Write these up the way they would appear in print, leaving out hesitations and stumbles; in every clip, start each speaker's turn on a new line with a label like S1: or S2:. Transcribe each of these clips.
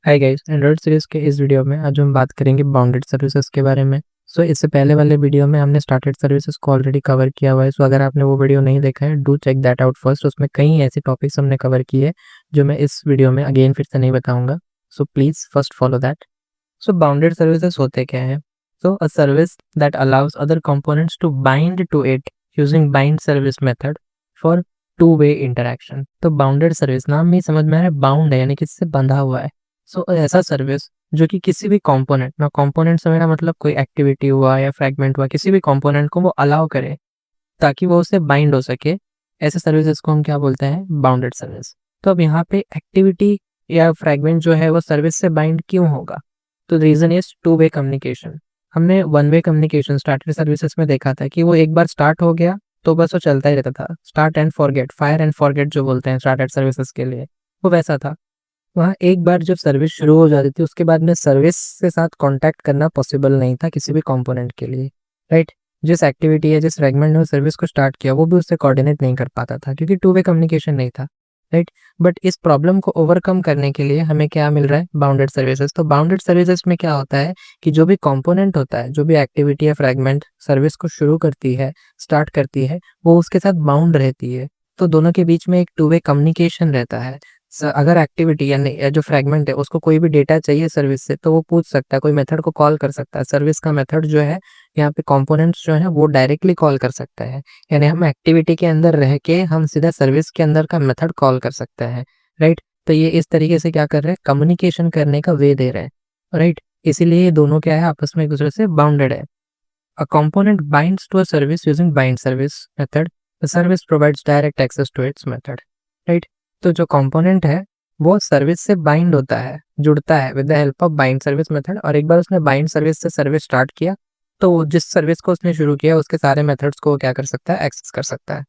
S1: Hi guys, Android series के इस video में आज हम बात करेंगे बाउंडेड सर्विसेज के बारे में। इससे पहले वाले वीडियो में हमने स्टार्टेड सर्विसेज को ऑलरेडी कवर किया हुआ है। अगर आपने वो वीडियो नहीं देखा है, do check that out first. उसमें कई ऐसे टॉपिक्स हमने कवर किए हैं जो मैं इस वीडियो में अगेन फिर से नहीं बताऊंगा। Please first follow that. Bounded services होते क्या है? A service that allows other components to bind to it using bind service method for two way interaction. तो बाउंडेड सर्विस नाम में ही समझ में आ रहा है, बाउंड है यानी कि इससे बंधा हुआ है। ऐसा सर्विस जो कि किसी भी कंपोनेंट ना, कंपोनेंट से मेरा मतलब कोई एक्टिविटी हुआ या फ्रैगमेंट हुआ, किसी भी कंपोनेंट को वो अलाउ करे ताकि वो उससे बाइंड हो सके। ऐसे सर्विसेज को हम क्या बोलते हैं? Bounded service. तो अब यहाँ पे एक्टिविटी या फ्रैगमेंट जो है वो सर्विस से बाइंड क्यों होगा? तो reason is two way communication. हमने one way communication started services में देखा था कि वो एक बार स्टार्ट हो गया तो बस वो चलता ही रहता था। Start and forget, fire and forget जो बोलते हैं स्टार्टेड सर्विसेज के लिए, वो वैसा था। वहाँ एक बार जब सर्विस शुरू हो जाती थी उसके बाद में सर्विस के साथ कांटेक्ट करना पॉसिबल नहीं था किसी भी कंपोनेंट के लिए, राइट। जिस एक्टिविटी या जिस फ्रेगमेंट ने सर्विस को स्टार्ट किया वो भी उससे कोऑर्डिनेट नहीं कर पाता था क्योंकि टू वे कम्युनिकेशन नहीं था, राइट। बट इस प्रॉब्लम को ओवरकम करने के लिए हमें क्या मिल रहा है? Bounded services. तो बाउंडेड सर्विसेज में क्या होता है कि जो भी कंपोनेंट होता है, जो भी एक्टिविटी या फ्रेगमेंट सर्विस को शुरू करती है, स्टार्ट करती है, वो उसके साथ बाउंड रहती है। तो दोनों के बीच में एक टू वे कम्युनिकेशन रहता है। अगर एक्टिविटी या जो फ्रेगमेंट है उसको कोई भी डेटा चाहिए सर्विस से तो वो पूछ सकता है, कोई मेथड को कॉल कर सकता है। सर्विस का मेथड जो है यहाँ पे कंपोनेंट्स जो है वो डायरेक्टली कॉल कर सकता है, यानी हम एक्टिविटी के अंदर रह के हम सीधा सर्विस के अंदर का मेथड कॉल कर सकते हैं, राइट। तो ये इस तरीके से क्या कर रहे हैं? कम्युनिकेशन करने का वे दे रहे हैं, राइट। इसीलिए ये दोनों क्या है? आपस में एक दूसरे से बाउंडेड है। A component binds to a service using bind service method. The service provides direct access to its method. Right? तो जो कंपोनेंट है वो सर्विस से बाइंड होता है, जुड़ता है with the help of bind service method. और एक बार उसने बाइंड सर्विस से सर्विस स्टार्ट किया तो जिस सर्विस को उसने शुरू किया उसके सारे मेथड्स को क्या कर सकता है? एक्सेस कर सकता है।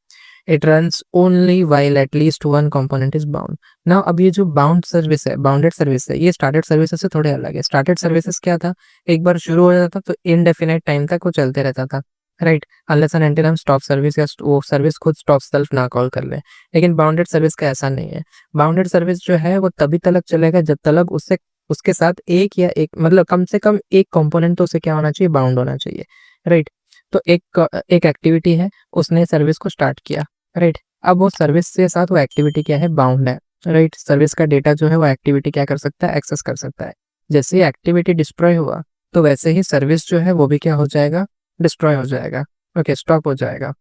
S1: It runs only while at least one component is bound. Now अब ये जो बाउंड सर्विस है, बाउंडेड सर्विस है, ये स्टार्टेड सर्विसेज से थोड़े अलग है। स्टार्टेड सर्विसेज क्या था? एक बार शुरू हो जाता तो इनडेफिनेट टाइम तक वो चलते रहता था, राइट। अनलेस एंड अनटिल हम स्टॉप सर्विस या वो सर्विस खुद स्टॉप सेल्फ ना कॉल कर ले। लेकिन बाउंडेड सर्विस का ऐसा नहीं है। बाउंडेड सर्विस जो है वो तभी तक चलेगा जब तक उससे उसके साथ एक या एक मतलब कम से कम एक कंपोनेंट तो उसे क्या होना चाहिए? बाउंड होना चाहिए, राइट। तो एक एक्टिविटी है, उसने सर्विस को स्टार्ट किया, राइट। अब वो सर्विस के साथ वो एक्टिविटी क्या है? बाउंड है, राइट। सर्विस का डेटा जो है वो एक्टिविटी क्या कर सकता है? एक्सेस कर सकता है। जैसे ही एक्टिविटी डिस्ट्रॉय हुआ तो वैसे ही सर्विस जो है वो भी क्या हो जाएगा? डिस्ट्रॉय हो जाएगा, ओके, स्टॉप हो जाएगा।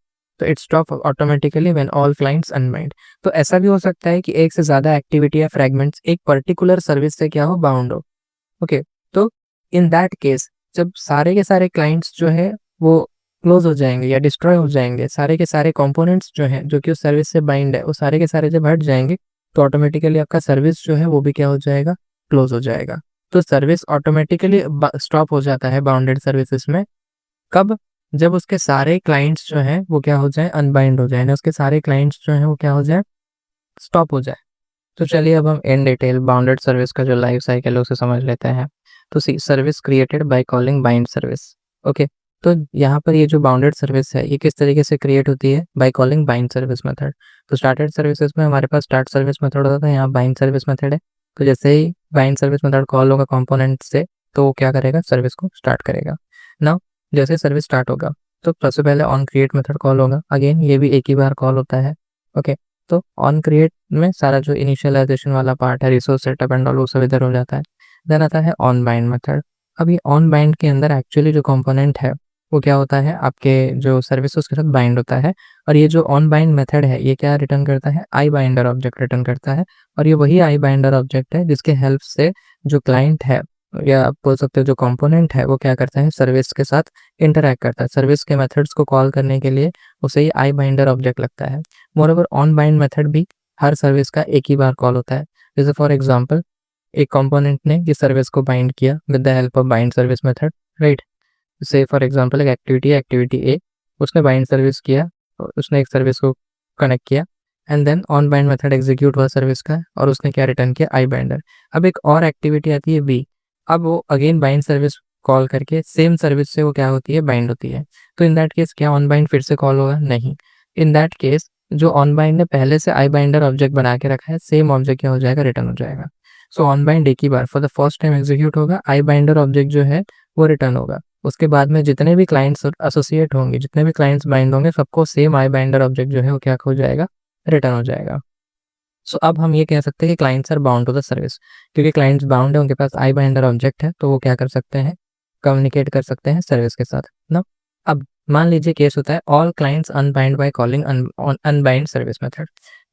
S1: तो it stop automatically when all clients unbind. तो ऐसा भी हो सकता है कि एक से ज्यादा एक्टिविटी या फ्रेगमेंट्स एक पर्टिकुलर सर्विस से क्या हो? बाउंड हो, ओके। तो इन दैट केस जब सारे के सारे क्लाइंट्स जो है वो क्लोज हो जाएंगे या डिस्ट्रॉय हो जाएंगे, सारे के सारे कंपोनेंट्स जो हैं जो कि उस सर्विस से बाइंड है वो सारे के सारे जब हट जाएंगे तो ऑटोमेटिकली आपका सर्विस जो है वो भी क्या हो जाएगा? क्लोज हो जाएगा। तो सर्विस ऑटोमेटिकली स्टॉप हो जाता है बाउंडेड सर्विसेज में। कब? जब उसके सारे क्लाइंट्स जो हैं वो क्या हो जाए? अनबाइंड हो जाए, ना उसके सारे क्लाइंट्स जो हैं वो क्या हो जाए? स्टॉप हो जाए। तो चलिए अब हम इन डिटेल बाउंडेड सर्विस का जो लाइफ साइकिल है उसे समझ लेते हैं। तो see, service created by calling bind service, okay. तो यहाँ पर ये जो बाउंडेड सर्विस है ये किस तरीके से क्रिएट होती है? Bye calling bind service method. तो स्टार्टेड सर्विसेज में हमारे पास स्टार्ट सर्विस मेथड होता था, यहाँ बाइंड सर्विस मेथड है। तो जैसे ही बाइंड सर्विस मेथड कॉल होगा कंपोनेंट से तो वो क्या करेगा? सर्विस को स्टार्ट करेगा। नाउ जैसे सर्विस स्टार्ट होगा तो सबसे पहले ऑन क्रिएट मेथड कॉल होगा। अगेन ये भी एक ही बार कॉल होता है, ओके। तो ऑन क्रिएट में सारा जो इनिशियलाइजेशन वाला पार्ट है, रिसोर्स सेटअप एंड ऑल, वो सब इधर हो जाता है। देन आता है ऑन बाइंड मेथड। अब ये ऑन बाइंड के अंदर एक्चुअली जो कंपोनेंट है वो क्या होता है? आपके जो सर्विस उसके साथ बाइंड होता है। और ये जो ऑन बाइंड मेथड है ये क्या रिटर्न करता है? आई बाइंडर ऑब्जेक्ट रिटर्न करता है। और ये वही आई बाइंडर ऑब्जेक्ट है जिसके हेल्प से जो क्लाइंट है या आप बोल सकते हो जो कंपोनेंट है वो क्या करता है? सर्विस के साथ इंटरैक्ट करता है। सर्विस के मेथड्स को कॉल करने के लिए उसे ही आई बाइंडर ऑब्जेक्ट लगता है। मोreover ऑन बाइंड मेथड भी हर सर्विस का एक ही बार कॉल होता है। जैसे फॉर एग्जांपल एक कंपोनेंट ने ये सर्विस को बाइंड किया with the help of bind service method, right. से फॉर एग्जांपल एक एक्टिविटी ए, उसने बाइंड सर्विस किया और उसने एक सर्विस को कनेक्ट किया and then on bind method execute हुआ सर्विस का और उसने क्या रिटर्न किया? I binder. अब एक और एक्टिविटी आती है बी, अब वो अगेन बाइंड सर्विस कॉल करके सेम सर्विस से वो क्या होती है? बाइंड होती है। तो इन दैट केस क्या ऑन बाइंड फिर से कॉल होगा? नहीं। इन दैट केस जो ऑन बाइंड ने पहले से आई बाइंडर ऑब्जेक्ट बना के रखा है सेम ऑब्जेक्ट क्या हो जाएगा? रिटर्न हो जाएगा। सो ऑन बाइंड एक ही बार for the first time execute होगा, आई बाइंडर ऑब्जेक्ट जो है वो रिटर्न होगा। उसके बाद में जितने भी क्लाइंट्स एसोसिएट होंगे, जितने भी क्लाइंट्स बाइंड होंगे, सबको सेम आई बाइंडर ऑब्जेक्ट जो है वो क्या हो जाएगा, रिटर्न हो जाएगा। सो अब हम ये कह सकते हैं कि clients are bound to the service, क्योंकि क्लाइंट्स बाउंड है, उनके पास आई बाइंडर ऑब्जेक्ट है, तो वो क्या कर सकते हैं, कम्युनिकेट कर सकते हैं सर्विस के साथ ना। अब मान लीजिए केस होता है all clients unbind by calling unbind service method.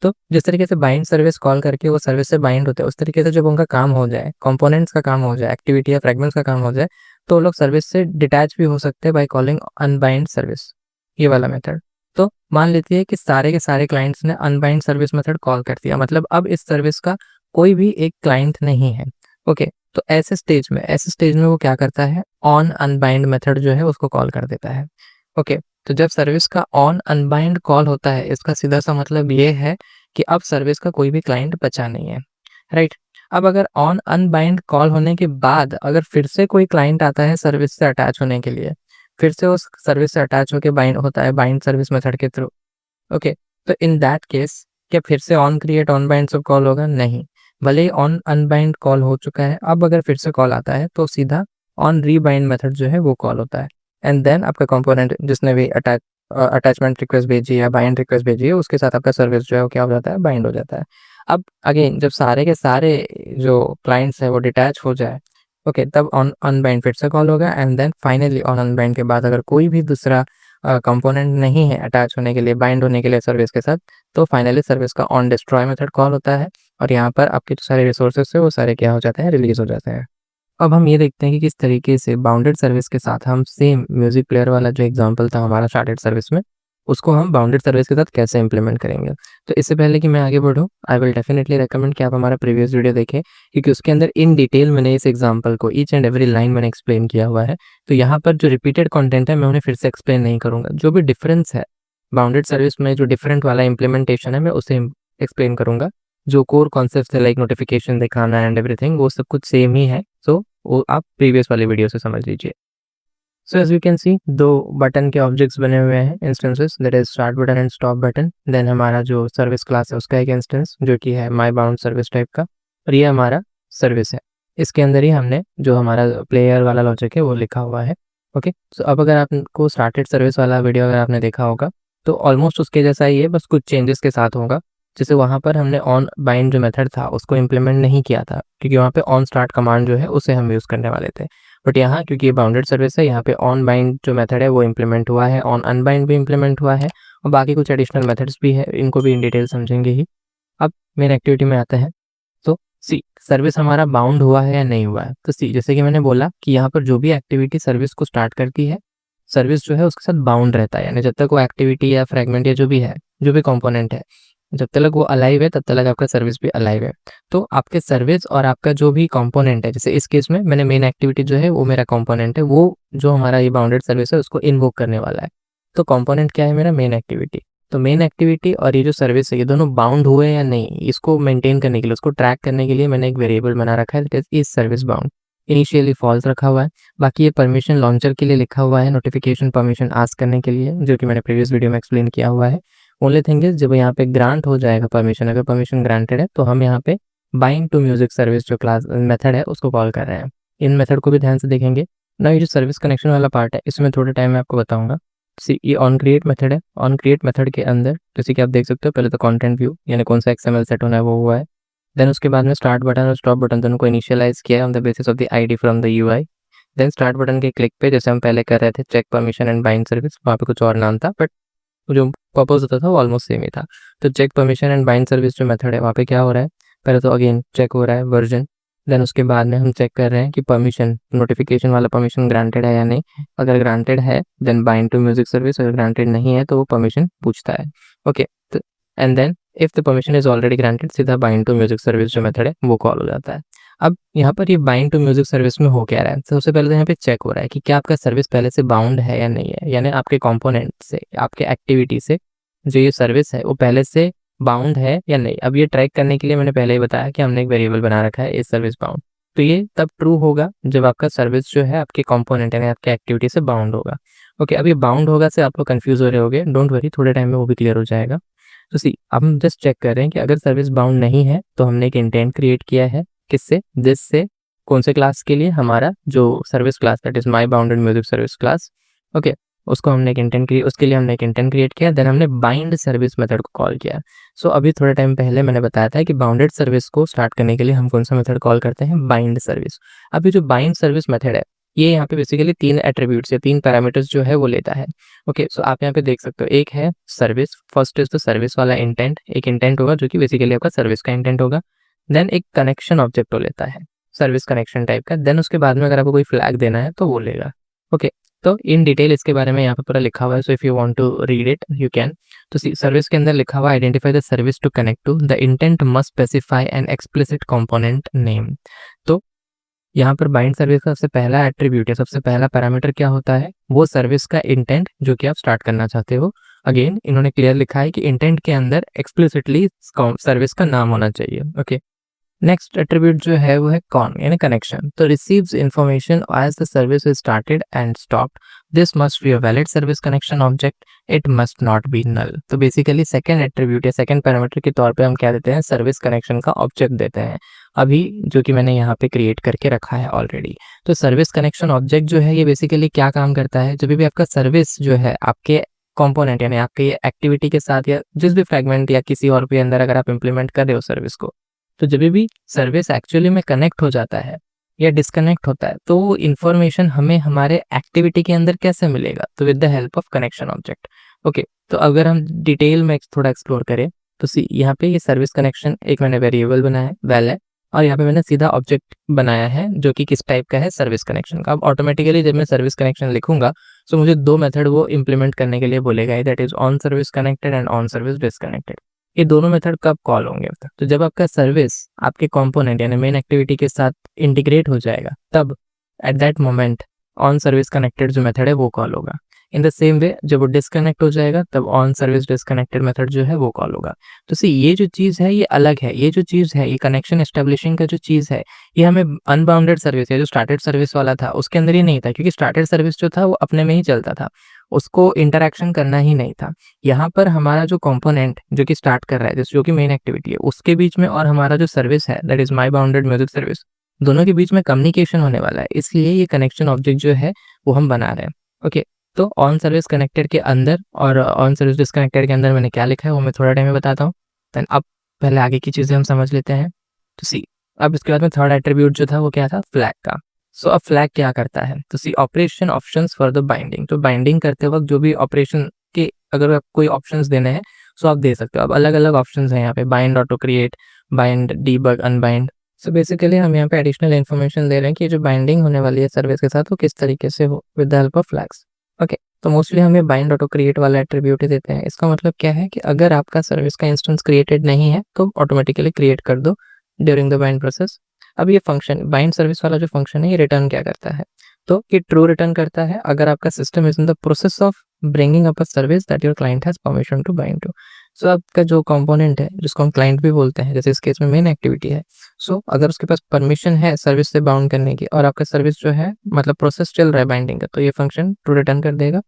S1: तो जिस तरीके से बाइंड सर्विस कॉल करके वो सर्विस से बाइंड होते हैं, उस तरीके से जब उनका काम हो जाए, कंपोनेंट्स का काम हो जाए, एक्टिविटी या फ्रेगमेंट्स का काम हो जाए, तो वो लोग सर्विस से डिटैच भी हो सकते हैं बाय कॉलिंग अनबाइंड सर्विस, ये वाला मेथड। तो मान लेती है कि सारे के सारे क्लाइंट्स ने अनबाइंड सर्विस मेथड कॉल कर दिया, मतलब अब इस सर्विस का कोई भी एक क्लाइंट नहीं है। ओके, तो ऐसे स्टेज में वो क्या करता है, ऑन अनबाइंड मेथड जो है उसको कॉल कर देता है। ओके, तो जब सर्विस का ऑन अनबाइंड कॉल होता है, इसका सीधा सा मतलब ये है कि अब सर्विस का कोई भी क्लाइंट बचा नहीं है, राइट। अब अगर ऑन अनबाइंड कॉल होने के बाद अगर फिर से कोई क्लाइंट आता है सर्विस से अटैच होने के लिए, फिर से उस सर्विस से अटैच होकर बाइंड होता है बाइंड सर्विस मेथड के थ्रू। ओके, तो इन दैट केस क्या फिर से ऑन क्रिएट ऑन बाइंड सब कॉल होगा? नहीं, भले ही ऑन अनबाइंड कॉल हो चुका है, अब अगर फिर से कॉल आता है तो सीधा ऑन रीबाइंड मेथड जो है वो कॉल होता है, एंड देन आपका कंपोनेंट जिसने भी अटैचमेंट रिक्वेस्ट भेजी है, बाइंड रिक्वेस्ट भेजी है, उसके साथ आपका सर्विस जो है वो क्या हो जाता है, बाइंड हो जाता है। अब अगेन जब सारे के सारे जो क्लाइंट्स है वो डिटैच हो जाए, ओके, तब ऑन अनबाइंड फिर से कॉल होगा, and then finally on unbind के बाद अगर कोई भी दूसरा कंपोनेंट नहीं है अटैच होने के लिए, बाइंड होने के लिए सर्विस के साथ, तो फाइनली सर्विस का ऑन डिस्ट्रॉय मेथड कॉल होता है, और यहाँ पर आपके जो सारे रिसोर्सेज है वो सारे क्या हो जाते हैं, रिलीज हो जाते हैं। अब हम ये देखते हैं कि किस तरीके से बाउंडेड सर्विस के साथ हम सेम म्यूजिक प्लेयर वाला जो एग्जांपल था हमारा स्टार्टेड सर्विस में, उसको हम बाउंडेड सर्विस के साथ कैसे इंप्लीमेंट करेंगे। तो इससे पहले कि मैं आगे बढ़ूँ, आई विल डेफिनेटली रेकमेंड कि आप हमारा प्रीवियस वीडियो देखें, क्योंकि उसके अंदर इन डिटेल मैंने इस एग्जाम्पल को ईच एंड एवरी लाइन मैंने एक्सप्लेन किया हुआ है। तो यहाँ पर जो रिपीटेड कॉन्टेंट है मैं उन्हें फिर से एक्सप्लेन नहीं करूँगा, जो भी डिफरेंस है बाउंडेड सर्विस में, जो डिफरेंट वाला इंप्लीमेंटेशन है मैं उसे एक्सप्लेन करूँगा। जो कोर कॉन्सेप्ट है लाइक नोटिफिकेशन दिखाना एंड एवरीथिंग, वो सब कुछ सेम ही है, सो वो आप प्रीवियस वाले वीडियो से समझ लीजिए। So as you can see, दो बटन के ऑब्जेक्ट्स बने हुए हैं, instances, that is start button and stop button. Then हमारा जो सर्विस क्लास है उसका एक इंस्टेंस जो कि है माई बाउंड सर्विस टाइप का, और ये हमारा सर्विस है। इसके अंदर ही हमने जो हमारा प्लेयर वाला लॉजिक है वो लिखा हुआ है। ओके, सो अब अगर आपको स्टार्टेड सर्विस वाला वीडियो अगर आपने देखा होगा तो ऑलमोस्ट उसके जैसा ही है, बस कुछ चेंजेस के साथ होगा। जैसे वहाँ पर हमने ऑन बाइंड जो मेथड था उसको इम्प्लीमेंट नहीं किया था, क्योंकि वहाँ पे ऑन स्टार्ट कमांड जो है उसे हम यूज़ करने वाले थे। बट यहाँ क्योंकि ये बाउंडेड सर्विस है, यहाँ पे ऑन बाइंड जो मेथड है वो इम्प्लीमेंट हुआ है, ऑन अनबाइंड भी इम्प्लीमेंट हुआ है, और बाकी कुछ एडिशनल मेथड्स भी है, इनको भी इन डिटेल समझेंगे ही। अब मेन एक्टिविटी में आते हैं। तो सी, सर्विस हमारा बाउंड हुआ है या नहीं हुआ है? तो सी, जैसे कि मैंने बोला कि यहाँ पर जो भी एक्टिविटी सर्विस को स्टार्ट करती है, सर्विस जो है उसके साथ बाउंड रहता है, यानी जब तक वो एक्टिविटी या फ्रेगमेंट या जो भी है, जो भी कंपोनेंट है, जब तक वो अलाइव है तब तक आपका सर्विस भी अलाइव है। तो आपके सर्विस और आपका जो भी कंपोनेंट है, जैसे इस केस में मैंने मेन एक्टिविटी जो है वो मेरा कंपोनेंट है, वो जो हमारा ये बाउंडेड सर्विस है उसको इन्वोक करने वाला है। तो कंपोनेंट क्या है मेरा, मेन एक्टिविटी। तो मेन एक्टिविटी और ये जो सर्विस है ये दोनों बाउंड हुए या नहीं, इसको मेंटेन करने के लिए, उसको ट्रैक करने के लिए मैंने एक वेरिएबल बना रखा है, that is service bound. Initially false रखा हुआ है। बाकी ये परमिशन लॉन्चर के लिए लिखा हुआ है, नोटिफिकेशन परमिशन आस्क करने के लिए, जो कि मैंने प्रीवियस वीडियो में एक्सप्लेन किया हुआ है। ओनली थिंग इज जब यहाँ पे ग्रांट हो जाएगा परमिशन, अगर परमिशन ग्रांटेड है तो हम यहाँ पे बाइंड टू म्यूजिक सर्विस जो क्लास मेथड है उसको कॉल कर रहे हैं। इन मेथड को भी ध्यान से देखेंगे ना। ये जो सर्विस कनेक्शन वाला पार्ट है इसमें थोड़े टाइम में आपको बताऊंगा। ये ऑन क्रिएट मेथड है। ऑन क्रिएट मेथड के अंदर जैसे कि आप देख सकते हो, पहले तो कंटेंट व्यू यानी कौन सा XML सेट होना है वो हुआ है। देन उसके बाद में स्टार्ट बटन और स्टॉप बटन दोनों को इनिशियलाइज किया है on the basis of the ID from the UI. Then start button के क्लिक पे जैसे हम पहले कर रहे थे check permission and bind service, वहाँ पे कुछ और नाम था बट जो पर्पस होता था वो ऑलमोस्ट सेम ही था। तो check permission and bind service जो मेथड है वहाँ पे क्या हो रहा है, पहले तो अगेन चेक हो रहा है वर्जन। देन उसके बाद में हम चेक कर रहे हैं कि परमिशन, नोटिफिकेशन वाला परमिशन ग्रांटेड है या नहीं। अगर ग्रांटेड है then bind to music service, अगर ग्रांटेड नहीं है तो वो परमिशन पूछता है। ओके, तो and then if the permission is already granted सीधा बाइंड टू म्यूजिक सर्विस जो मेथड है वो कॉल हो जाता है। अब यहाँ पर ये बाइंड टू म्यूजिक सर्विस में हो क्या रहा है, सबसे पहले तो यहाँ पे चेक हो रहा है कि क्या आपका सर्विस पहले से बाउंड है या नहीं है, यानी आपके कंपोनेंट से, आपके एक्टिविटी से जो ये सर्विस है वो पहले से बाउंड है या नहीं। अब ये ट्रैक करने के लिए मैंने पहले ही बताया कि हमने एक वेरिएबल बना रखा है इस सर्विस बाउंड। तो ये तब ट्रू होगा जब आपका सर्विस जो है आपके कंपोनेंट यानी आपके एक्टिविटी से बाउंड होगा। ओके, अब ये बाउंड होगा से आप लोग कंफ्यूज हो रहे होगे, डोंट वरी, थोड़े टाइम में वो भी क्लियर हो जाएगा। तो सी, अब हम जस्ट चेक कर रहे हैं कि अगर सर्विस बाउंड नहीं है तो हमने एक इंटेंट क्रिएट किया है किससे, दिस से, कौन से क्लास के लिए, हमारा जो service class that is my bounded music service class. Okay, उसको हमने एक इंटेंट क्रिएट, उसके लिए हमने एक इंटेंट क्रिएट किया, देन हमने बाइंड सर्विस मेथड को कॉल किया। सो अभी थोड़े टाइम पहले मैंने बताया था कि बाउंडेड सर्विस को स्टार्ट करने के लिए हम कौन सा मेथड कॉल करते हैं, बाइंड सर्विस। अभी जो बाइंड सर्विस मेथड है ये यहाँ पे बेसिकली 3 एट्रीब्यूट्स या 3 पैरामीटर्स जो है वो लेता है। ओके, सो आप यहाँ पे देख सकते हो, एक है service, first is the service वाला इंटेंट, एक इंटेंट होगा जो कि बेसिकली आपका सर्विस का इंटेंट होगा। देन एक कनेक्शन ऑब्जेक्ट हो लेता है, सर्विस कनेक्शन टाइप का। देन उसके बाद में अगर आपको कोई फ्लैग देना है तो वो लेगा। ओके, तो इन डिटेल इसके बारे में यहाँ पे पूरा लिखा हुआ है, so if you want to read it you can. तो सर्विस के अंदर लिखा हुआ identify the service to connect to, the intent must specify an explicit component name. तो यहाँ पर बाइंड सर्विस का सबसे पहला एट्रीब्यूट है, सबसे पहला पैरामीटर क्या होता है, वो सर्विस का इंटेंट जो कि आप स्टार्ट करना चाहते हो। अगेन इन्होंने क्लियर लिखा है कि इंटेंट के अंदर एक्सप्लिसिटली सर्विस का नाम होना चाहिए। ओके, नेक्स्ट एट्रीब्यूट जो है वो है कॉन यानी कनेक्शन। तो receives information as the service is started and stopped, this must be a valid service connection object, it must not be null. तो बेसिकली सेकंड एट्रीब्यूट या सेकंड पैरामीटर के तौर पे हम क्या देते हैं, सर्विस कनेक्शन का ऑब्जेक्ट देते हैं अभी, जो कि मैंने यहाँ पे क्रिएट करके रखा है ऑलरेडी। तो सर्विस कनेक्शन ऑब्जेक्ट जो है ये बेसिकली क्या काम करता है, जब भी आपका सर्विस जो है आपके कंपोनेंट यानी आपके ये एक्टिविटी के साथ या जिस भी फ्रेगमेंट या किसी और भी अंदर अगर आप इंप्लीमेंट कर रहे हो सर्विस को, तो जब भी सर्विस एक्चुअली में कनेक्ट हो जाता है या डिस्कनेक्ट होता है तो वो इन्फॉर्मेशन हमें हमारे एक्टिविटी के अंदर कैसे मिलेगा, तो with the help of connection object. Okay, तो अगर हम डिटेल में थोड़ा एक्सप्लोर करें तो सी यहाँ पे ये सर्विस कनेक्शन एक मैंने वेरिएबल बनाया है, वैल है, और यहाँ पे मैंने सीधा ऑब्जेक्ट बनाया है जो कि किस टाइप का है, सर्विस कनेक्शन का। अब ऑटोमेटिकली जब मैं सर्विस कनेक्शन लिखूंगा तो मुझे 2 मेथड वो इंप्लीमेंट करने के लिए बोलेगा, that is on service connected and on service disconnected. ये दोनों मेथड कब कॉल होंगे, तो जब आपका सर्विस आपके कंपोनेंट यानी मेन एक्टिविटी के साथ इंटीग्रेट हो जाएगा, तब at that moment on service connected जो मेथड है वो कॉल होगा। इन द सेम वे जब वो डिस्कनेक्ट हो जाएगा तब ऑन सर्विस डिस्कनेक्टेड मेथड जो है वो कॉल होगा। तो सी ये जो चीज़ है ये अलग है, ये जो चीज़ है ये कनेक्शन एस्टेब्लिशिंग का जो चीज़ है ये हमें अनबाउंडेड सर्विस या जो स्टार्टेड सर्विस वाला था उसके अंदर ही नहीं था, क्योंकि स्टार्टेड सर्विस जो था वो अपने में ही चलता था, उसको इंटरेक्शन करना ही नहीं था। यहाँ पर हमारा जो कंपोनेंट जो कि स्टार्ट कर रहा है जो कि मेन एक्टिविटी है उसके बीच में और हमारा जो सर्विस है that is my bounded music service, दोनों के बीच में कम्युनिकेशन होने वाला है, इसलिए ये कनेक्शन ऑब्जेक्ट जो है वो हम बना रहे हैं। ओके, तो ऑन सर्विस कनेक्टेड के अंदर और ऑन सर्विस डिस्कनेक्टेड के अंदर मैंने क्या लिखा है वो मैं थोड़ा टाइम में बताता हूँ। देन अब पहले आगे की चीज़ें हम समझ लेते हैं। तो सी अब इसके बाद में थर्ड एट्रीब्यूट जो था वो क्या था, फ्लैग का। सो अब फ्लैग क्या करता है, तो see operation options for the binding. तो बाइंडिंग करते वक्त जो भी ऑपरेशन के अगर आप कोई ऑप्शंस देने हैं सो आप दे सकते हो। अब अलग अलग ऑप्शंस हैं यहाँ पे, bind auto create, bind debug, unbind. So basically हम यहाँ पे एडिशनल इन्फॉर्मेशन दे रहे हैं कि जो बाइंडिंग होने वाली है सर्विस के साथ वो किस तरीके से हो with the help of flags. Okay, तो मोस्टली हम ये बाइंड ऑटो क्रिएट वाला एट्रीब्यूट ही देते हैं। इसका मतलब क्या है कि अगर आपका सर्विस का इंस्टेंस क्रिएटेड नहीं है तो ऑटोमेटिकली क्रिएट कर दो ड्यूरिंग द बाइंड प्रोसेस। अब ये फंक्शन बाइंड सर्विस वाला जो फंक्शन है ये रिटर्न क्या करता है, तो ये ट्रू रिटर्न करता है अगर आपका system is in the process of bringing up a service that your client has permission to bind to. So आपका जो कंपोनेंट है जिसको हम क्लाइंट भी बोलते हैं, जैसे इस केस में मेन एक्टिविटी है, सो अगर उसके पास परमिशन है सर्विस से बाउंड करने की और आपका सर्विस जो है मतलब प्रोसेस चल रहा है बाइंडिंग का, तो ये फंक्शन ट्रू रिटर्न कर देगा।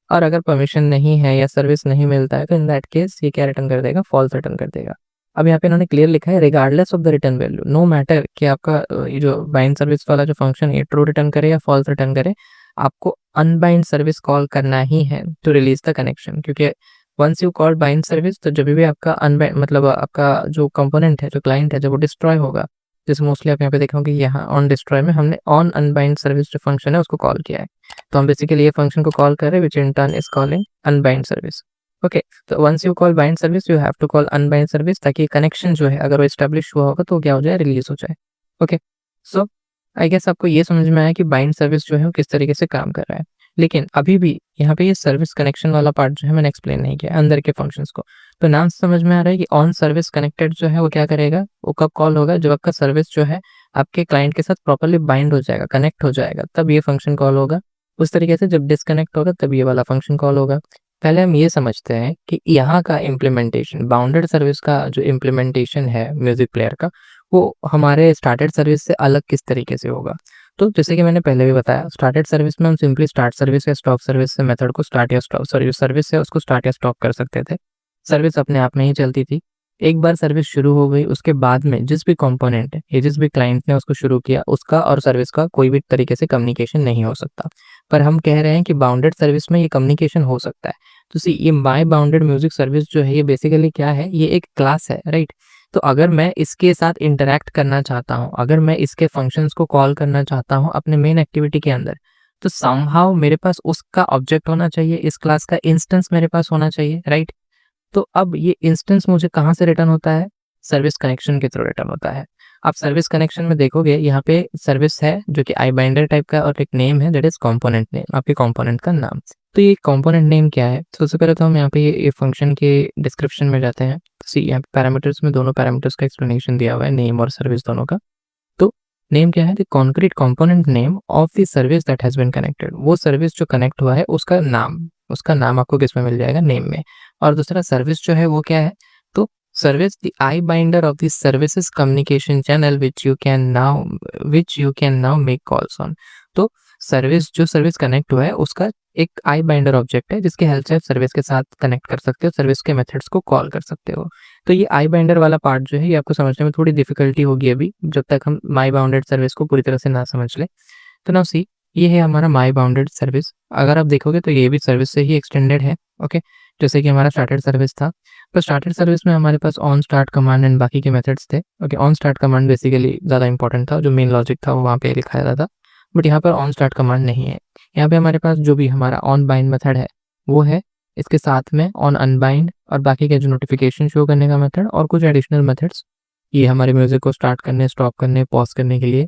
S1: और अगर परमिशन नहीं है या सर्विस नहीं मिलता है तो इन दैट केस ये क्या रिटर्न कर देगा, फॉल्स रिटर्न कर देगा। अब यहाँ पे इन्होंने क्लियर लिखा है regardless of the return value, no matter कि आपका ये जो बाइंड सर्विस वाला जो फंक्शन है ट्रू रिटर्न करे या फॉल्स रिटर्न करे, आपको अनबाइंड सर्विस कॉल करना ही है टू रिलीज द कनेक्शन। क्योंकि once you call bind service तो जब भी आपका अनबाइंड मतलब आपका जो कंपोनेंट है जो क्लाइंट है जब वो डिस्ट्रॉय होगा, जैसे मोस्टली आप यहाँ पे देखोगे यहाँ ऑन डिस्ट्रॉय में हमने ऑन अनबाइंड सर्विस जो फंक्शन है उसको कॉल किया है, तो हम बेसिकली ये फंक्शन को कॉल कर रहे हैं which in turn is calling unbind service. Okay, तो once you call bind service you have to call unbind service, ताकि कनेक्शन जो है अगर वो एस्टेब्लिश हुआ होगा तो क्या हो जाए, रिलीज हो जाए। ओके, सो आई गेस आपको ये समझ में आया कि बाइंड सर्विस जो है वो किस तरीके से काम कर रहा है। लेकिन अभी भी यहाँ पे ये सर्विस कनेक्शन वाला पार्ट जो है मैंने एक्सप्लेन नहीं किया अंदर के फंक्शंस को। तो नाम समझ में आ रहा है कि ऑन सर्विस कनेक्टेड जो है वो क्या करेगा, वो कब कॉल होगा, जब आपका सर्विस जो है आपके क्लाइंट के साथ प्रॉपर्ली बाइंड हो जाएगा, कनेक्ट हो जाएगा, तब ये फंक्शन कॉल होगा। उस तरीके से जब डिस्कनेक्ट होगा तब ये वाला फंक्शन कॉल होगा। पहले हम ये समझते हैं कि यहाँ का इम्प्लीमेंटेशन, बाउंडेड सर्विस का जो इम्प्लीमेंटेशन है म्यूजिक प्लेयर का, वो हमारे स्टार्टेड सर्विस से अलग किस तरीके से होगा। तो जैसे कि मैंने पहले भी बताया, स्टार्टेड सर्विस में हम सिंपली स्टार्ट सर्विस या स्टॉप सर्विस से मेथड को स्टार्ट या स्टॉप, सॉरी सर्विस है उसको स्टार्ट या स्टॉप कर सकते थे, सर्विस अपने आप में ही चलती थी। एक बार सर्विस शुरू हो गई उसके बाद में जिस भी कंपोनेंट है या जिस भी क्लाइंट ने उसको शुरू किया उसका और सर्विस का कोई भी तरीके से कम्युनिकेशन नहीं हो सकता। पर हम कह रहे हैं कि बाउंडेड सर्विस में ये कम्युनिकेशन हो सकता है। तो सी ये माई बाउंडेड म्यूजिक सर्विस जो है ये बेसिकली क्या है, ये एक क्लास है, राइट। तो अगर मैं इसके साथ इंटरैक्ट करना चाहता हूँ, अगर मैं इसके फंक्शंस को कॉल करना चाहता हूँ अपने मेन एक्टिविटी के अंदर, तो समहाउ मेरे पास उसका ऑब्जेक्ट होना चाहिए, इस क्लास का इंस्टेंस मेरे पास होना चाहिए, राइट। तो अब ये इंस्टेंस मुझे कहाँ से रिटर्न होता है, सर्विस कनेक्शन के थ्रू रिटर्न होता है। आप सर्विस कनेक्शन में देखोगे यहाँ पे सर्विस है जो कि आई बाइंडर टाइप का और एक नेम है दैट इज कंपोनेंट नेम, आपके कंपोनेंट का नाम। तो ये कंपोनेंट नेम क्या है, सबसे पहले तो हम यहाँ पे ये फंक्शन के डिस्क्रिप्शन में जाते हैं। सी यहाँ पे पैरामीटर्स में दोनों पैरामीटर्स का एक्सप्लेनेशन दिया हुआ है, नेम और सर्विस दोनों का। तो नेम क्या है, the concrete component name of the service that has been connected, वो सर्विस जो कनेक्ट हुआ है उसका नाम, उसका नाम आपको किस में मिल जाएगा, नेम में। और दूसरा सर्विस जो है वो क्या है, तो service the I binder of the services communication channel which you can now make calls on. तो सर्विस जो सर्विस कनेक्ट हुआ है उसका एक आई बाइंडर ऑब्जेक्ट है जिसके हेल्प से आप सर्विस के साथ कनेक्ट कर सकते हो, सर्विस के मेथड्स को कॉल कर सकते हो। तो ये आई बाइंडर वाला पार्ट जो है ये आपको समझने में थोड़ी डिफिकल्टी होगी अभी, जब तक हम माई बाउंडेड सर्विस को पूरी तरह से ना समझ ले। तो नाउ सी ये है हमारा माई बाउंडेड सर्विस। अगर आप देखोगे तो ये भी सर्विस से ही एक्सटेंडेड है, ओके। जैसे कि हमारा स्टार्टेड सर्विस था, तो स्टार्टेड सर्विस में हमारे pass on start command and बाकी के मेथड्स थे, okay. On start command basically ज़्यादा इंपॉर्टेंट था, जो मेन लॉजिक था वो वहाँ पे लिखा जाता था, बट यहाँ पर ऑन स्टार्ट कमांड नहीं है। यहाँ पे हमारे पास जो भी हमारा ऑन बाइंड मेथड है वो है, इसके साथ में ऑन अनबाइंड और बाकी के जो नोटिफिकेशन शो करने का मेथड और कुछ एडिशनल मेथड्स, ये हमारे म्यूजिक को स्टार्ट करने, स्टॉप करने, पॉज करने के लिए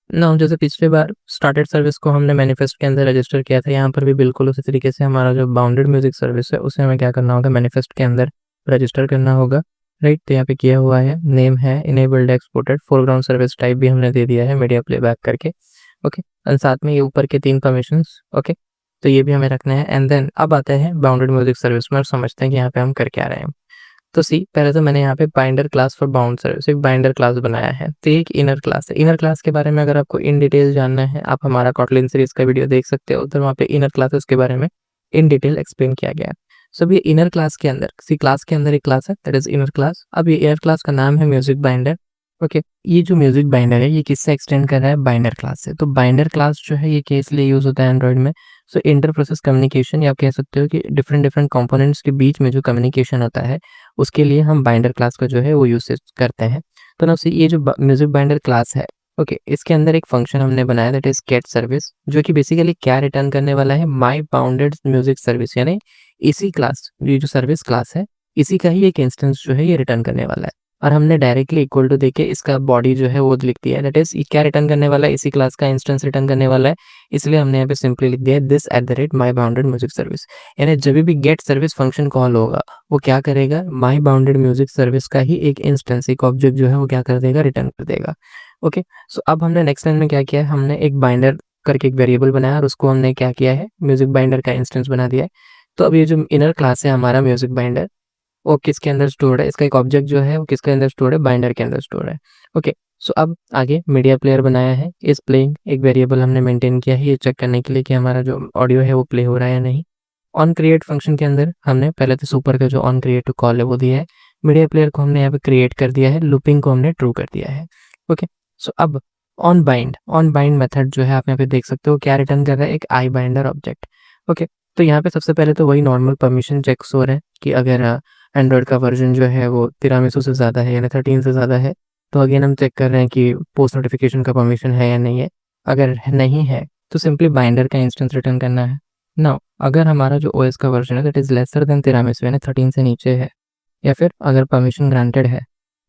S1: ना। जैसे पिछले बार स्टार्टेड सर्विस को हमने मैनिफेस्ट के अंदर रजिस्टर किया था, यहाँ पर भी बिल्कुल उसी तरीके से हमारा जो बाउंडेड म्यूजिक सर्विस है उसे हमें क्या करना होगा, मैनिफेस्ट के अंदर रजिस्टर करना होगा, राइट। तो यहाँ पे किया हुआ है, नेम है enabled exported, foreground service type भी हमने दे दिया है मीडिया प्लेबैक करके, ओके। और साथ में ये ऊपर के 3 परमिशंस, ओके। तो ये भी हमें रखना है। एंड देन अब आते हैं बाउंडेड म्यूजिक सर्विस में और समझते हैं कि यहाँ पे हम कर क्या रहे हैं। तो सी पहले तो मैंने यहाँ पे binder class for bound service एक बाइंडर क्लास बनाया है। तो ये एक इनर क्लास है। इनर क्लास के बारे में अगर आपको इन डिटेल जानना है, आप हमारा कॉटलिन सीरीज का वीडियो देख सकते हो, उधर वहाँ पे इनर क्लासेस के बारे में इन डिटेल एक्सप्लेन किया गया है। सो ये इनर क्लास के अंदर, सी क्लास के अंदर एक क्लास है दैट इज इनर क्लास। अब ये इनर क्लास का नाम है म्यूजिक बाइंडर, ओके। ये जो म्यूजिक बाइंडर है ये किससे एक्सटेंड कर रहा है, बाइंडर क्लास से। तो बाइंडर क्लास जो है ये केस लिए यूज होता है एंड्रॉइड में। सो इंटर प्रोसेस कम्युनिकेशन, या आप कह सकते हो कि डिफरेंट डिफरेंट कंपोनेंट्स के बीच में जो कम्युनिकेशन होता है उसके लिए हम बाइंडर क्लास का जो है वो यूज करते हैं। तो ना ये जो म्यूजिक बाइंडर क्लास है, ओके, इसके अंदर एक फंक्शन हमने बनाया दैट इज गेट सर्विस, जो कि बेसिकली क्या रिटर्न करने वाला है, माई बाउंडेड म्यूजिक सर्विस, यानी इसी क्लास, ये जो सर्विस क्लास है इसी का ही एक इंस्टेंस जो है ये रिटर्न करने वाला है। और हमने डायरेक्टली इक्वल टू देके इसका बॉडी जो है वो लिख दिया है, दैट इज क्या रिटर्न करने वाला है, इसी क्लास का इंस्टेंस रिटर्न करने वाला है। इसलिए हमने यहाँ पे सिंपली लिख दिया है this at the rate my bounded music service. यानी जब भी गेट सर्विस फंक्शन कॉल होगा वो क्या करेगा, माई बाउंडेड म्यूजिक सर्विस का ही एक इंस्टेंस, एक ऑब्जेक्ट जो है वो क्या कर देगा, रिटर्न कर देगा, ओके। सो अब हमने नेक्स्ट लाइन में क्या किया है, हमने एक बाइंडर करके एक वेरिएबल बनाया और उसको हमने क्या किया है, म्यूजिक बाइंडर का इंस्टेंस बना दिया है। तो अब ये जो इनर क्लास है हमारा म्यूजिक बाइंडर, वो किसके अंदर स्टोर्ड है, इसका एक ऑब्जेक्ट जो है वो किसके अंदर स्टोर्ड है, बाइंडर के अंदर स्टोर्ड है, ओके। सो अब आगे मीडिया प्लेयर बनाया है, इस प्लेइंग एक वेरिएबल हमने मेंटेन किया है ये चेक करने के लिए कि हमारा जो ऑडियो है वो प्ले हो रहा है या नहीं। ऑन क्रिएट फंक्शन के अंदर हमने पहले तो सुपर का जो ऑन क्रिएट टू कॉल है वो दिया है, मीडिया प्लेयर को हमने यहाँ पे क्रिएट कर दिया है, लूपिंग को हमने ट्रू कर दिया है, ओके। सो अब ऑन बाइंड मेथड जो है आप यहाँ पे देख सकते हो क्या रिटर्न कर रहा है, एक आई बाइंडर ऑब्जेक्ट, ओके। तो यहाँ पे सबसे पहले तो वही नॉर्मल परमिशन चेक्स हो रहे हैं कि अगर एंड्रॉयड का वर्जन जो है वो 1300 से ज़्यादा है यानी 13 से ज़्यादा है, तो अगेन हम चेक कर रहे हैं कि पोस्ट नोटिफिकेशन का परमिशन है या नहीं है। अगर नहीं है तो सिंपली बाइंडर का इंस्टेंस रिटर्न करना है। नाउ अगर हमारा जो ओएस का वर्जन है दैट इज लेसर देन 1300 यानी 13 से नीचे है, या फिर अगर परमिशन ग्रांटेड है,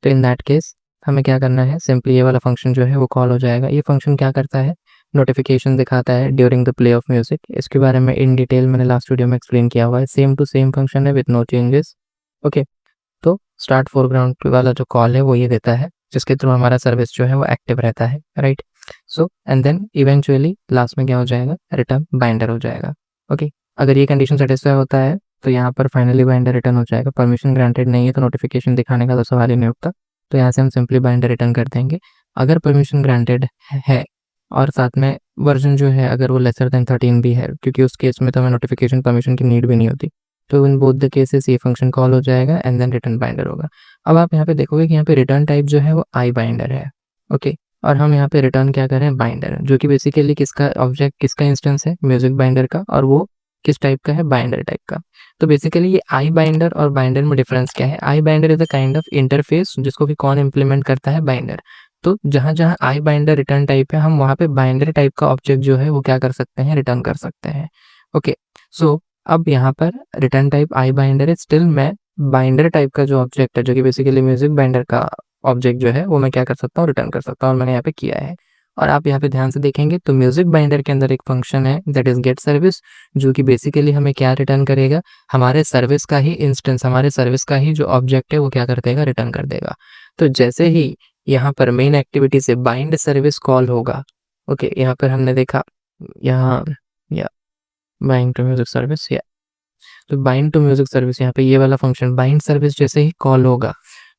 S1: तो इन दैट केस हमें क्या करना है, सिंपली ये वाला फंक्शन जो है वो कॉल हो जाएगा। ये फंक्शन क्या करता है, नोटिफिकेशन दिखाता है during the play of music. इसके बारे में इन डिटेल मैंने लास्ट वीडियो में एक्सप्लेन किया हुआ है, सेम टू सेम फंक्शन है विद नो चेंजेस, ओके। तो स्टार्ट फोरग्राउंड वाला जो कॉल है वो ये देता है जिसके थ्रू हमारा सर्विस जो है वो एक्टिव रहता है, right. So and then eventually last में क्या हो जाएगा, रिटर्न बाइंडर हो जाएगा, ओके। अगर ये कंडीशन सेटिस्फाई होता है तो यहाँ पर फाइनली बाइंडर रिटर्न हो जाएगा। परमिशन ग्रांटेड नहीं है तो नोटिफिकेशन दिखाने का तो सवाल ही नहीं उठता, तो यहाँ से हम सिंपली बाइंडर रिटर्न कर देंगे। अगर परमिशन ग्रांटेड है और साथ में वर्जन जो है अगर वो लेसर देन 13 भी है, क्योंकि उस केस में तो हमें नोटिफिकेशन परमिशन की नीड भी नहीं होती, तो इन बोथ द केसेस ये फंक्शन कॉल हो जाएगा एंड देन रिटर्न बाइंडर होगा। अब आप यहाँ पे देखोगे कि यहाँ पे रिटर्न टाइप जो है वो आई बाइंडर है, ओके। और हम यहाँ पे रिटर्न क्या कर रहे हैं, बाइंडर, जो कि बेसिकली किसका ऑब्जेक्ट, किसका इंस्टेंस है, म्यूजिक बाइंडर का, और वो किस टाइप का है, बाइंडर टाइप का। तो बेसिकली ये आई बाइंडर और बाइंडर में डिफरेंस क्या है, I binder is a kind of interface जिसको कि कौन इंप्लीमेंट करता है, बाइंडर। तो जहां जहां आई बाइंडर रिटर्न टाइप है, हम वहां पे बाइंडर टाइप का ऑब्जेक्ट जो है वो क्या कर सकते हैं, रिटर्न कर सकते हैं, ओके। सो अब यहाँ पर रिटर्न टाइप आई बाइंडर है, स्टिल मैं बाइंडर टाइप का जो ऑब्जेक्ट है, जो कि बेसिकली म्यूजिक बाइंडर का ऑब्जेक्ट जो है वो मैं क्या कर सकता हूँ, रिटर्न कर सकता हूँ, और मैंने यहाँ पे किया है। और आप यहाँ पे ध्यान से देखेंगे तो म्यूजिक बाइंडर के अंदर एक फंक्शन है दैट इज गेट सर्विस, जो कि बेसिकली हमें क्या रिटर्न करेगा, हमारे सर्विस का ही इंस्टेंस, हमारे सर्विस का ही जो ऑब्जेक्ट है वो क्या कर देगा, रिटर्न कर देगा। तो जैसे ही यहाँ पर मेन एक्टिविटी से बाइंड सर्विस कॉल होगा, ओके, यहाँ पर हमने देखा यहाँ या बाइंड टू म्यूजिक सर्विस, या तो बाइंड टू म्यूजिक सर्विस, यहाँ पे ये वाला फंक्शन बाइंड सर्विस जैसे ही कॉल होगा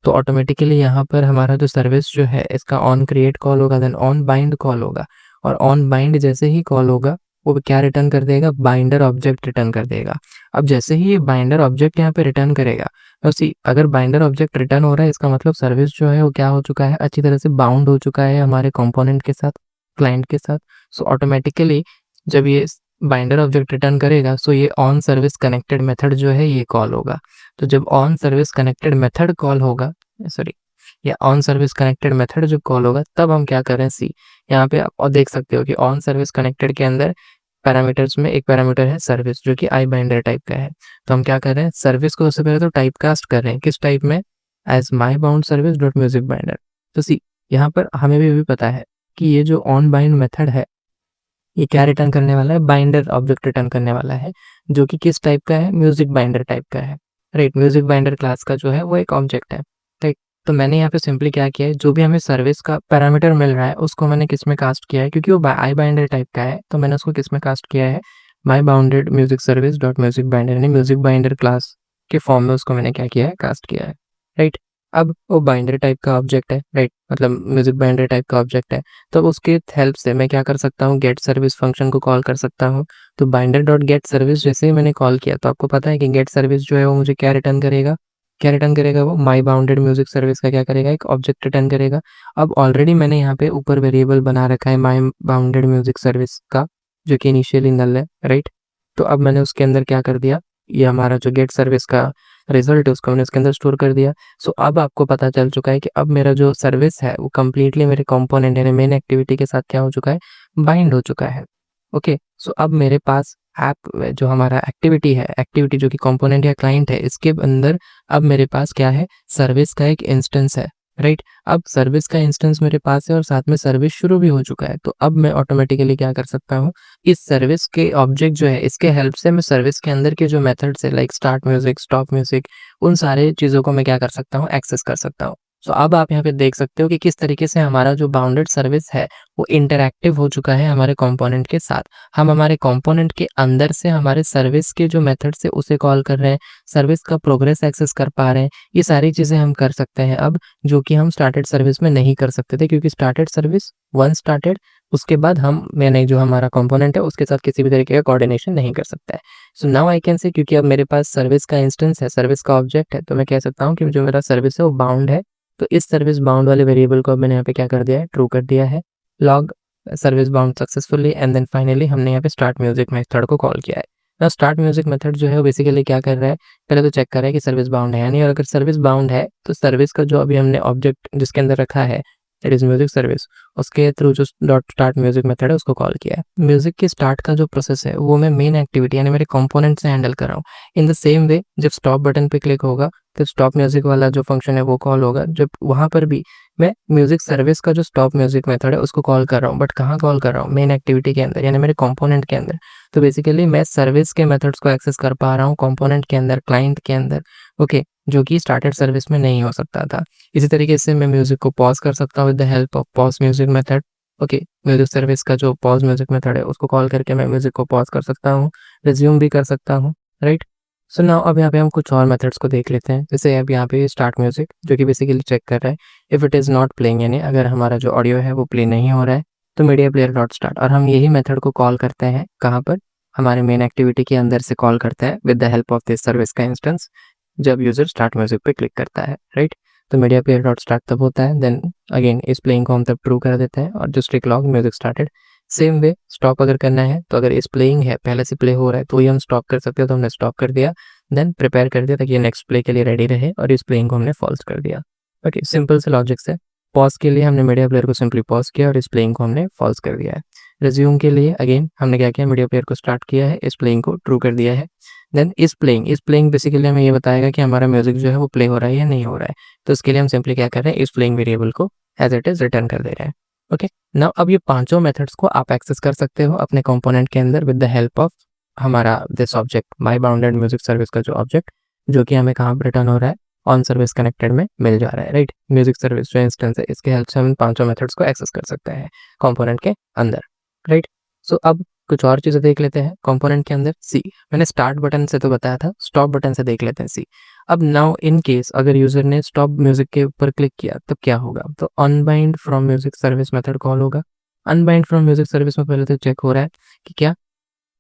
S1: तो ऑटोमेटिकली यहाँ पर हमारा जो सर्विस जो है इसका ऑन क्रिएट कॉल होगा, देन ऑन बाइंड कॉल होगा, और ऑन बाइंड जैसे ही कॉल होगा वो क्या रिटर्न कर देगा, बाइंडर ऑब्जेक्ट रिटर्न कर देगा। अब जैसे ही ये बाइंडर ऑब्जेक्ट यहाँ पे रिटर्न करेगा, तो सी अगर बाइंडर ऑब्जेक्ट रिटर्न हो रहा है इसका मतलब सर्विस जो है वो क्या हो चुका है, अच्छी तरह से बाउंड हो चुका है हमारे कंपोनेंट के साथ, क्लाइंट के साथ। सो ऑटोमेटिकली जब ये बाइंडर ऑब्जेक्ट रिटर्न करेगा सो ये ऑन सर्विस कनेक्टेड मेथड जो है ये कॉल होगा। तो जब on service connected method call होगा, सॉरी, या ऑन सर्विस कनेक्टेड मेथड जब कॉल होगा तब हम क्या करें, सी यहाँ पे आप और देख सकते हो कि ऑन सर्विस कनेक्टेड के अंदर पैरामीटर्स में एक पैरामीटर है सर्विस, जो कि आई बाइंडर टाइप का है। तो हम क्या कर रहे हैं, सर्विस को सबसे पहले तो टाइप कास्ट कर रहे हैं, किस टाइप में, as my bound service dot music binder. तो सी यहाँ पर हमें भी पता है कि ये जो ऑन बाइंड मेथड है ये क्या रिटर्न करने वाला है, बाइंडर ऑब्जेक्ट रिटर्न करने वाला है, जो कि किस टाइप का है, म्यूजिक बाइंडर टाइप का है, राइट। म्यूजिक बाइंडर क्लास का जो है वो एक ऑब्जेक्ट है, राइट। तो मैंने यहाँ पे सिंपली क्या किया है, जो भी हमें सर्विस का पैरामीटर मिल रहा है उसको मैंने किस में कास्ट किया है, क्योंकि वो आई बाइंडर टाइप का है तो मैंने उसको किस में कास्ट किया है, my bounded music service dot music binder, यानी म्यूजिक बाइंडर क्लास के फॉर्म में उसको मैंने क्या किया है, कास्ट किया है, राइट। अब वो बाइंडर टाइप का ऑब्जेक्ट है, राइट, मतलब म्यूजिक बाइंडर टाइप का ऑब्जेक्ट है, तो उसके हेल्प से मैं क्या कर सकता हूँ, गेट सर्विस फंक्शन को कॉल कर सकता हूँ। तो बाइंडर डॉट गेट सर्विस जैसे ही मैंने कॉल किया तो आपको पता है कि गेट सर्विस जो है वो मुझे क्या रिटर्न करेगा, क्या रिटर्न करेगा, वो माई बाउंडेड म्यूजिक सर्विस का क्या करेगा, एक ऑब्जेक्ट रिटर्न करेगा। अब ऑलरेडी मैंने यहाँ पे ऊपर वेरिएबल बना रखा है माई बाउंडेड म्यूजिक सर्विस का, जो कि इनिशियली नल है, राइट। तो अब मैंने उसके अंदर क्या कर दिया, ये हमारा जो गेट सर्विस का रिजल्ट है उसको मैंने उसके अंदर स्टोर कर दिया। सो अब आपको पता चल चुका है कि अब मेरा जो सर्विस है वो कंप्लीटली मेरे कंपोनेंट यानी मेन एक्टिविटी के साथ क्या हो चुका है, बाइंड हो चुका है, ओके। सो अब मेरे पास ऐप जो हमारा एक्टिविटी है, एक्टिविटी जो कि कंपोनेंट या क्लाइंट है, इसके अंदर अब मेरे पास क्या है, सर्विस का एक इंस्टेंस है, राइट। अब सर्विस का इंस्टेंस मेरे पास है और साथ में सर्विस शुरू भी हो चुका है, तो अब मैं ऑटोमेटिकली क्या कर सकता हूँ, इस सर्विस के ऑब्जेक्ट जो है इसके हेल्प से मैं सर्विस के अंदर के जो मेथड्स है like start music, stop music, उन सारे चीज़ों को मैं क्या कर सकता हूँ, एक्सेस कर सकता हूँ। तो अब आप यहाँ पे देख सकते हो कि किस तरीके से हमारा जो बाउंडेड सर्विस है वो इंटरैक्टिव हो चुका है हमारे कंपोनेंट के साथ। हम हमारे कंपोनेंट के अंदर से हमारे सर्विस के जो मेथड से उसे कॉल कर रहे हैं, सर्विस का प्रोग्रेस एक्सेस कर पा रहे हैं, ये सारी चीज़ें हम कर सकते हैं अब, जो कि हम स्टार्टेड सर्विस में नहीं कर सकते थे, क्योंकि स्टार्टेड सर्विस वन स्टार्टेड उसके बाद हम मैंने जो हमारा कंपोनेंट है उसके साथ किसी भी तरीके का कोऑर्डिनेशन नहीं कर सकता है। So now I can say, क्योंकि अब मेरे पास सर्विस का इंस्टेंस है, सर्विस का ऑब्जेक्ट है, तो मैं कह सकता हूँ कि जो मेरा सर्विस है वो बाउंड है। तो इस सर्विस बाउंड वाले वेरिएबल को अब मैंने यहाँ पे क्या कर दिया है, ट्रू कर दिया है, log service bound successfully, and then finally हमने यहाँ पे स्टार्ट म्यूजिक मेथड को कॉल किया है। ना स्टार्ट म्यूजिक मेथड जो है वो बेसिकली क्या कर रहा है, पहले तो चेक कर रहा है कि सर्विस बाउंड है या नहीं, और अगर सर्विस बाउंड है तो सर्विस का जो अभी हमने ऑब्जेक्ट जिसके अंदर रखा है दैट इज म्यूजिक सर्विस, उसके थ्रू जो डॉट स्टार्ट म्यूजिक मेथड है उसको कॉल किया है। म्यूजिक के स्टार्ट का जो प्रोसेस है वो मैं मेन एक्टिविटी यानी मेरे कंपोनेंट से हैंडल कर रहा हूँ। इन द सेम वे जब स्टॉप बटन पे क्लिक होगा तो स्टॉप म्यूजिक वाला जो फंक्शन है वो कॉल होगा, जब वहां पर भी मैं म्यूजिक सर्विस का जो स्टॉप म्यूजिक मेथड है उसको कॉल कर रहा हूँ, बट कहाँ कॉल कर रहा हूँ, मेन एक्टिविटी के अंदर यानी मेरे कंपोनेंट के अंदर। तो बेसिकली मैं सर्विस के मेथड्स को एक्सेस कर पा रहा हूँ कंपोनेंट के अंदर, क्लाइंट के अंदर, ओके, जो कि स्टार्टेड सर्विस में नहीं हो सकता था। इसी तरीके से मैं म्यूजिक को पॉज कर सकता हूँ with the help of pause music method, okay. Music service का जो पॉज म्यूजिक मेथड है उसको कॉल करके मैं म्यूजिक को पॉज कर सकता हूँ, रिज्यूम भी कर सकता हूँ, राइट। सो नाउ अब यहाँ पे हम कुछ और मेथड्स को देख लेते हैं। जैसे अब यहाँ पे स्टार्ट म्यूजिक जो कि बेसिकली चेक कर रहा है if it is not playing, यानी अगर हमारा जो ऑडियो है वो प्ले नहीं हो रहा है तो मीडिया प्लेयर डॉट स्टार्ट, और हम यही मेथड को कॉल करते हैं कहाँ पर, हमारे मेन एक्टिविटी के अंदर से कॉल करता है with the help of this service का इंस्टेंस जब यूजर स्टार्ट म्यूजिक पे क्लिक करता है, राइट। तो मीडिया प्लेयर डॉट स्टार्ट तब होता है, देन अगेन इस प्लेइंग को हम तब ट्रू कर देते हैं और जस्ट एक log music started. Same way stop अगर करना है तो अगर इस प्लेइंग है पहले से प्ले हो रहा है तो ही हम स्टॉप कर सकते हो, तो हमने स्टॉप कर दिया, देन प्रिपेयर कर दिया ताकि ये नेक्स्ट प्ले के लिए रेडी रहे और इस प्लेइंग को हमने फॉल्स कर दिया। ओके, सिंपल से लॉजिक से पॉज के लिए हमने मीडिया प्लेयर को सिंपली पॉज किया और इस प्लेइंग को हमने फॉल्स कर दिया है। रिज्यूम के लिए अगेन हमने क्या किया, मीडिया प्लेयर को स्टार्ट किया है, इस प्लेइंग को ट्रू कर दिया है, देन इस प्लेइंग बेसिकली हमें ये बताएगा कि हमारा म्यूजिक जो है वो प्ले हो रहा है या नहीं हो रहा है। तो इसके लिए हम सिंपली क्या कर रहे हैं, इस प्लेइंग वेरिएबल को एज इट इज रिटर्न कर दे रहे हैं। ओके, नाउ अब ये पांचों मेथड्स को आप एक्सेस कर सकते हो अपने कंपोनेंट के अंदर विद द हेल्प ऑफ हमारा this object my bounded music service का जो ऑब्जेक्ट जो कि हमें कहाँ पर रिटर्न हो रहा है, ऑन सर्विस कनेक्टेड में मिल जा रहा है, राइट। म्यूजिक सर्विस जो इंस्टेंस है इसके हेल्प से हम पांचों मेथड्स को एक्सेस कर सकते हैं कंपोनेंट के अंदर, राइट। सो अब कुछ और चीज़ें देख लेते हैं कंपोनेंट के अंदर। सी, मैंने स्टार्ट बटन से तो बताया था, स्टॉप बटन से देख लेते हैं। सी, अब नाउ इन केस अगर यूजर ने स्टॉप म्यूजिक के ऊपर क्लिक किया तब क्या होगा, तो unbind from music service method call होगा। अनबाइंड फ्रॉम म्यूजिक सर्विस में पहले तो चेक हो रहा है कि क्या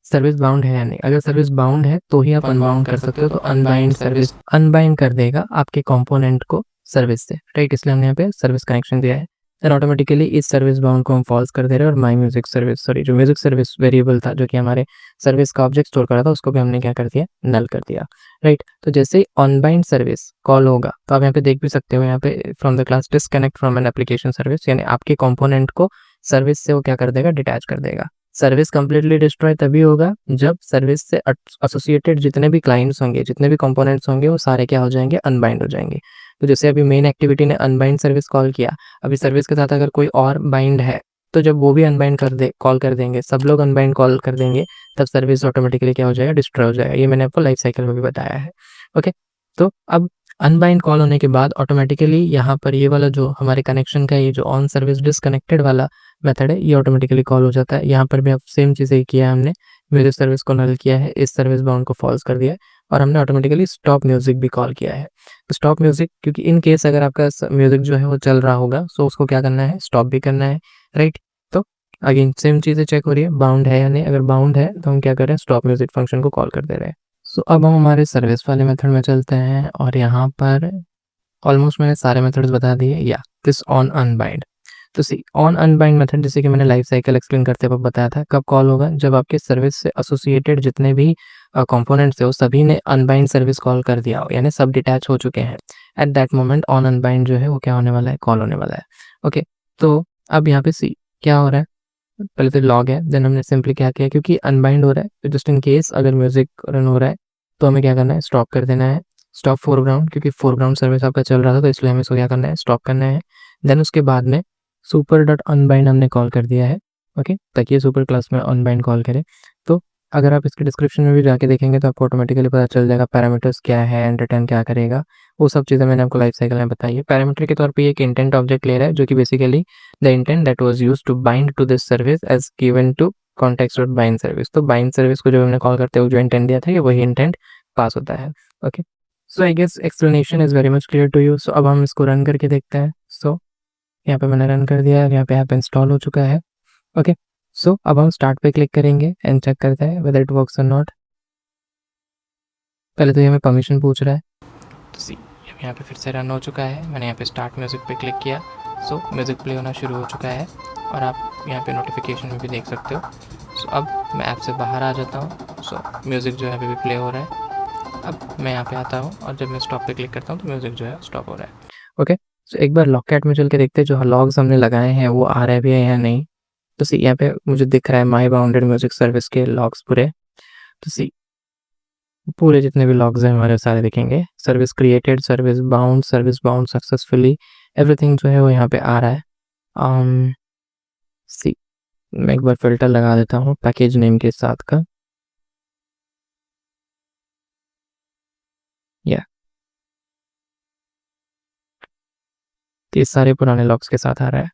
S1: सर्विस बाउंड है या नहीं। अगर सर्विस बाउंड है तो ही आप अनबाउंड कर सकते हो, तो अनबाइंड सर्विस अनबाइंड कर देगा आपके कंपोनेंट को सर्विस से, राइट। इसलिए हमने यहाँ पे सर्विस कनेक्शन दिया है, देन ऑटोमेटिकली इस सर्विस बाउंड को हम फॉल्स कर दे रहे हैं और माई म्यूजिक सर्विस सॉरी जो म्यूजिक सर्विस वेरिएबल था जो कि हमारे सर्विस का ऑब्जेक्ट स्टोर कर रहा था उसको भी हमने क्या कर दिया, नल कर दिया, राइट। तो जैसे ही अनबाइंड सर्विस कॉल होगा तो आप यहाँ पे देख भी सकते हो, यहाँ पे from the class disconnect from an application service, यानी आपके कंपोनेंट को सर्विस से वो क्या कर देगा, डिटैच कर देगा। सर्विस कंप्लीटली डिस्ट्रॉय तभी होगा जब सर्विस से एसोसिएटेड जितने भी क्लाइंट्स होंगे, जितने भी कंपोनेंट्स होंगे वो सारे क्या हो जाएंगे, अनबाइंड हो जाएंगे। तो जैसे अभी मेन एक्टिविटी ने अनबाइंड सर्विस कॉल किया, अभी सर्विस के साथ अगर कोई और बाइंड है तो जब वो भी अनबाइंड कर दे कॉल कर देंगे, सब लोग अनबाइंड कॉल कर देंगे, तब सर्विस ऑटोमेटिकली क्या हो जाएगा, डिस्ट्रॉय हो जाएगा। ये मैंने आपको लाइफ साइकिल में भी बताया है। ओके, तो अब अनबाइंड कॉल होने के बाद ऑटोमेटिकली यहाँ पर ये वाला जो हमारे कनेक्शन का ये जो ऑन सर्विस डिसकनेक्टेड वाला मेथड है ये ऑटोमेटिकली कॉल हो जाता है। यहाँ पर भी अब सेम चीज़ें किया है हमने, म्यूजिक सर्विस को नल किया है, इस सर्विस बाउंड को फॉल्स कर दिया है और हमने ऑटोमेटिकली स्टॉप म्यूजिक भी कॉल किया है। स्टॉप म्यूजिक क्योंकि इन केस अगर आपका म्यूजिक जो है वो चल रहा होगा सो उसको क्या करना है, स्टॉप भी करना है, राइट। तो अगेन सेम चीज़ें चेक हो रही है, बाउंड है या नहीं, अगर बाउंड है तो हम क्या कर रहे हैं, स्टॉप म्यूजिक फंक्शन को कॉल कर दे रहे हैं। सो अब हम हमारे सर्विस वाले मेथड में चलते हैं और यहाँ पर ऑलमोस्ट मैंने सारे मेथड्स बता दिए, या दिस ऑन अनबाइंड। तो सी ऑन अनबाइंड मेथड जैसे कि मैंने लाइफ साइकिल एक्सप्लेन करते वक्त बताया था, कब कॉल होगा, जब आपके सर्विस से एसोसिएटेड जितने भी कंपोनेंट्स है वो सभी ने अनबाइंड सर्विस कॉल कर दिया हो, यानी सब डिटैच हो चुके हैं। At that moment on unbind जो है वो क्या होने वाला है, कॉल होने वाला है। ओके, तो अब यहाँ पे सी क्या हो रहा है, पहले तो लॉग है, देन हमने सिंपली क्या किया, क्योंकि अनबाइंड हो रहा है तो जस्ट इन केस अगर म्यूजिक रन हो रहा है तो हमें क्या करना है, स्टॉप कर देना है, स्टॉप फोरग्राउंड, क्योंकि फोरग्राउंड सर्विस आपका चल रहा था तो इसलिए हमें इसको क्या करना है, स्टॉप करना है। देन उसके बाद में सुपर डॉट अनबाइंड हमने कॉल कर दिया है, ओके, ताकि ये सुपर क्लास में अनबाइंड कॉल करे। तो अगर आप इसके डिस्क्रिप्शन में भी जाके देखेंगे तो आपको ऑटोमेटिकली पता चल जाएगा पैरामीटर्स क्या है एंड रिटर्न क्या करेगा, वो सब चीज़ें मैंने आपको लाइफ साइकिल में बताई है। पैरामीटर के तौर पे एक इंटेंट ऑब्जेक्ट ले रहा है जो कि basically the intent that was used to bind to this service as given to context dot bind service. तो बाइंड सर्विस को जब हमने कॉल करते हुए जो इंटेंट दिया था ये वही इंटेंट पास होता है। Okay, so I guess explanation is very much clear to you. So अब हम इसको रन करके देखते हैं। सो यहाँ पे मैंने रन कर दिया है, यहाँ पे ऐप इंस्टॉल हो चुका है। ओके, सो अब हम स्टार्ट पे क्लिक करेंगे एंड चेक करते हैं वेदर इट वर्क्स और नॉट। पहले तो ये हमें परमिशन पूछ रहा है, तो सी यहाँ पे फिर से रन हो चुका है। मैंने यहाँ पे स्टार्ट म्यूजिक पे क्लिक किया, सो म्यूजिक प्ले होना शुरू हो चुका है और आप यहाँ पे नोटिफिकेशन में भी देख सकते हो। सो अब मैं ऐप से बाहर आ जाता हूँ। सो म्यूज़िक जो है अभी भी प्ले हो रहा है। अब मैं यहाँ पे आता हूँ और जब मैं स्टॉप पे क्लिक करता हूँ तो म्यूज़िक जो है स्टॉप हो रहा है। ओके, सो एक बार लॉगकैट में चल के देखते हैं जो लॉग्स हमने लगाए हैं वो आ रहे भी हैं या नहीं। तो सी यहाँ पे मुझे दिख रहा है माई बाउंडेड म्यूजिक सर्विस के लॉग्स पूरे। तो सी पूरे जितने भी लॉग्स हैं हमारे सारे दिखेंगे, service created, service bound successfully, everything जो है वो यहाँ पे आ रहा है। सी मैं एक बार फिल्टर लगा देता हूँ पैकेज नेम के साथ का, या ये सारे पुराने लॉग्स के साथ आ रहा है।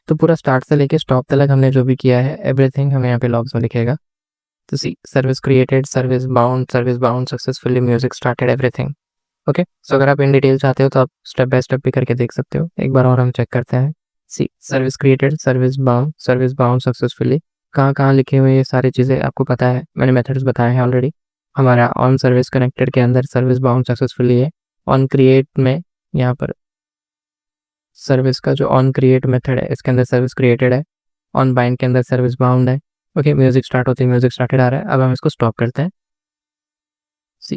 S1: तो पूरा स्टार्ट से लेके स्टॉप तक हमने जो भी किया है एवरीथिंग हमें यहाँ पे लॉग्स में दिखेगा। तो see service created, service bound successfully, music started, everything. Okay, so अगर आप इन डिटेल चाहते हो तो आप स्टेप बाय स्टेप भी करके देख सकते हो। एक बार और हम चेक करते हैं। See service created, service bound successfully, कहाँ लिखे हुए ये सारी चीज़ें आपको पता है, मैंने मेथड्स बताए हैं ऑलरेडी। हमारा ऑन सर्विस कनेक्टेड के अंदर सर्विस बाउंड सक्सेसफुली है। ऑन क्रिएट में यहाँ पर सर्विस का जो ऑन क्रिएट मेथड है इसके अंदर सर्विस क्रिएटेड है। ऑन बाइंड के अंदर सर्विस बाउंड है। ओके, म्यूजिक स्टार्ट होती है, म्यूजिक स्टार्टेड आ रहा है। अब हम इसको स्टॉप करते हैं।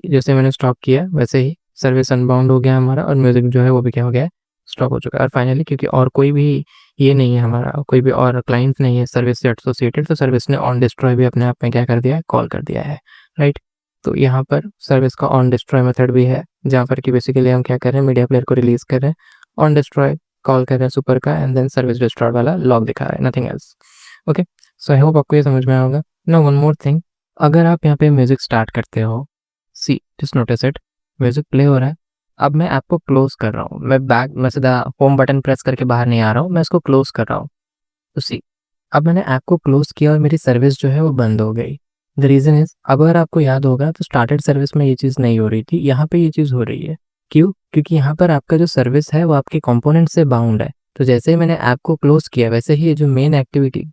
S1: जैसे मैंने स्टॉप किया वैसे ही सर्विस अनबाउंड हो गया हमारा और म्यूजिक जो है वो भी क्या हो गया है, स्टॉप हो चुका है। और फाइनली क्योंकि और कोई भी ये नहीं है, हमारा कोई भी और क्लाइंट नहीं है सर्विस से एसोसिएटेड, तो सर्विस ने ऑन डिस्ट्रॉय भी अपने आप में क्या कर दिया है, कॉल कर दिया है, राइट। तो यहाँ पर सर्विस का ऑन डिस्ट्रॉय मेथड भी है, जहाँ पर कि बेसिकली हम क्या कर रहे हैं, मीडिया प्लेयर को रिलीज कर रहे हैं, ऑन डिस्ट्रॉय कॉल कर रहे हैं सुपर का, एंड देन सर्विस डिस्ट्रॉय वाला लॉग दिखा रहा है, nothing else. Okay, so I hope आपको ये समझ में आया होगा। नाउ वन मोर थिंग, अगर आप यहाँ पे म्यूजिक स्टार्ट करते हो, see just notice it, music play हो रहा है, अब मैं ऐप को क्लोज कर रहा हूँ, मैं सीधा होम बटन प्रेस करके बाहर नहीं आ रहा हूँ, मैं इसको क्लोज कर रहा हूँ। तो सी अब मैंने ऐप को क्लोज किया और मेरी सर्विस जो है वो बंद हो गई। द रीज़न इज, अगर आपको याद होगा तो स्टार्टेड सर्विस में ये चीज़ नहीं हो रही थी, यहाँ पे ये चीज़ हो रही है। क्यों? क्योंकि यहाँ पर आपका जो सर्विस है वो आपके कंपोनेंट से बाउंड है। तो जैसे ही मैंने ऐप को क्लोज किया वैसे ही ये जो मेन एक्टिविटी,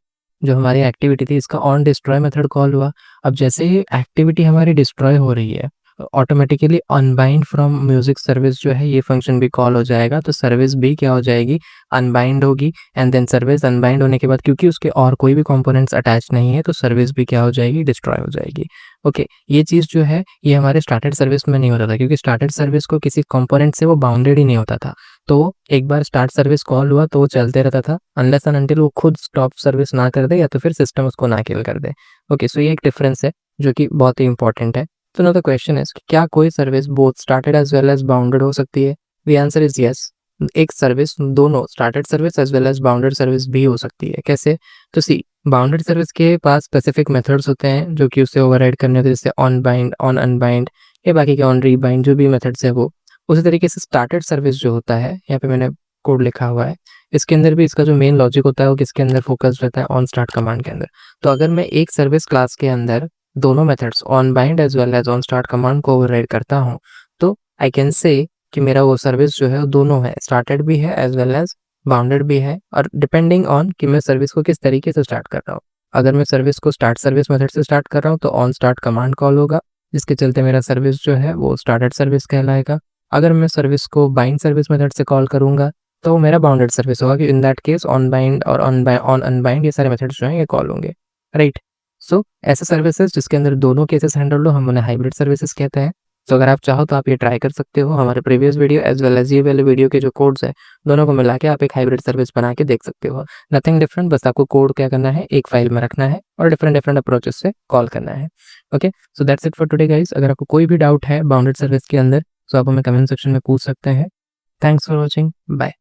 S1: जो हमारी एक्टिविटी थी, इसका ऑन डिस्ट्रॉय मेथड कॉल हुआ। अब जैसे ही एक्टिविटी हमारी डिस्ट्रॉय हो रही है, automatically unbind from music service जो है ये फंक्शन भी कॉल हो जाएगा, तो सर्विस भी क्या हो जाएगी, अनबाइंड होगी। एंड देन सर्विस अनबाइंड होने के बाद क्योंकि उसके और कोई भी कंपोनेंट्स अटैच नहीं है, तो सर्विस भी क्या हो जाएगी, डिस्ट्रॉय हो जाएगी। ओके, ये चीज़ जो है ये हमारे स्टार्टेड सर्विस में नहीं होता था, क्योंकि स्टार्टेड सर्विस को किसी कंपोनेंट से वो बाउंडेड ही नहीं होता था। तो एक बार स्टार्ट सर्विस कॉल हुआ तो वो चलते रहता था अनलेस एंड अनटिल वो खुद स्टॉप सर्विस ना कर दे या तो फिर सिस्टम उसको ना किल कर दे। ओके, सो ये एक डिफरेंस है जो कि बहुत ही इंपॉर्टेंट है। तो नाउ द क्वेश्चन इज, क्या कोई service both started as well as bounded हो सकती है? The answer is yes. एक सर्विस दोनों started service as well as bounded service भी हो सकती है। कैसे? तो सी, बाउंडेड सर्विस के पास स्पेसिफिक मेथड्स होते हैं जो कि उसे ओवरराइड करने होते हैं, जैसे ऑन बाइंड, ऑन अनबाइंड, या बाकी के ऑन रीबाइंड, जो भी मेथड्स है वो। उसी तरीके से स्टार्टेड सर्विस जो होता है, यहाँ पे मैंने कोड लिखा हुआ है, इसके अंदर भी इसका जो मेन लॉजिक होता है वो किसके अंदर फोकस रहता है, ऑन स्टार्ट कमांड के अंदर। तो अगर मैं एक सर्विस क्लास के अंदर दोनों methods on bind as well as on start command को ओवरराइड करता हूँ, तो आई कैन से कि मेरा वो सर्विस जो है वो दोनों है, स्टार्टेड भी है एज वेल एज बाउंडेड भी है, और डिपेंडिंग ऑन कि मैं सर्विस को किस तरीके से स्टार्ट कर रहा हूँ। अगर मैं सर्विस को स्टार्ट सर्विस मेथड से स्टार्ट कर रहा हूँ तो ऑन स्टार्ट कमांड कॉल होगा, जिसके चलते मेरा सर्विस जो है वो स्टार्टेड सर्विस कहलाएगा। अगर मैं सर्विस को बाइंड सर्विस मेथड से कॉल करूँगा तो मेरा बाउंडेड सर्विस होगा, कि इन दैट केस ऑन बाइंड और ऑन अनबाइंड ये सारे मेथड्स जो हैं ये कॉल होंगे, राइट। सो ऐसे सर्विसेज जिसके अंदर दोनों केसेस हैंडल हो, हम उन्हें हाइब्रिड सर्विसेज कहते हैं। तो अगर आप चाहो तो आप ये ट्राई कर सकते हो, हमारे previous video as well as ये वाले वीडियो के जो कोड्स हैं दोनों को मिला के आप एक हाइब्रिड सर्विस बना के देख सकते हो। नथिंग डिफरेंट, बस आपको कोड क्या करना है, एक फाइल में रखना है और डिफरेंट डिफरेंट अप्रोचेस से कॉल करना है। Okay, so that's it for today guys. अगर आपको कोई भी डाउट है बाउंडेड सर्विस के अंदर तो आप हमें कमेंट सेक्शन में पूछ सकते हैं। Thanks for watching, bye.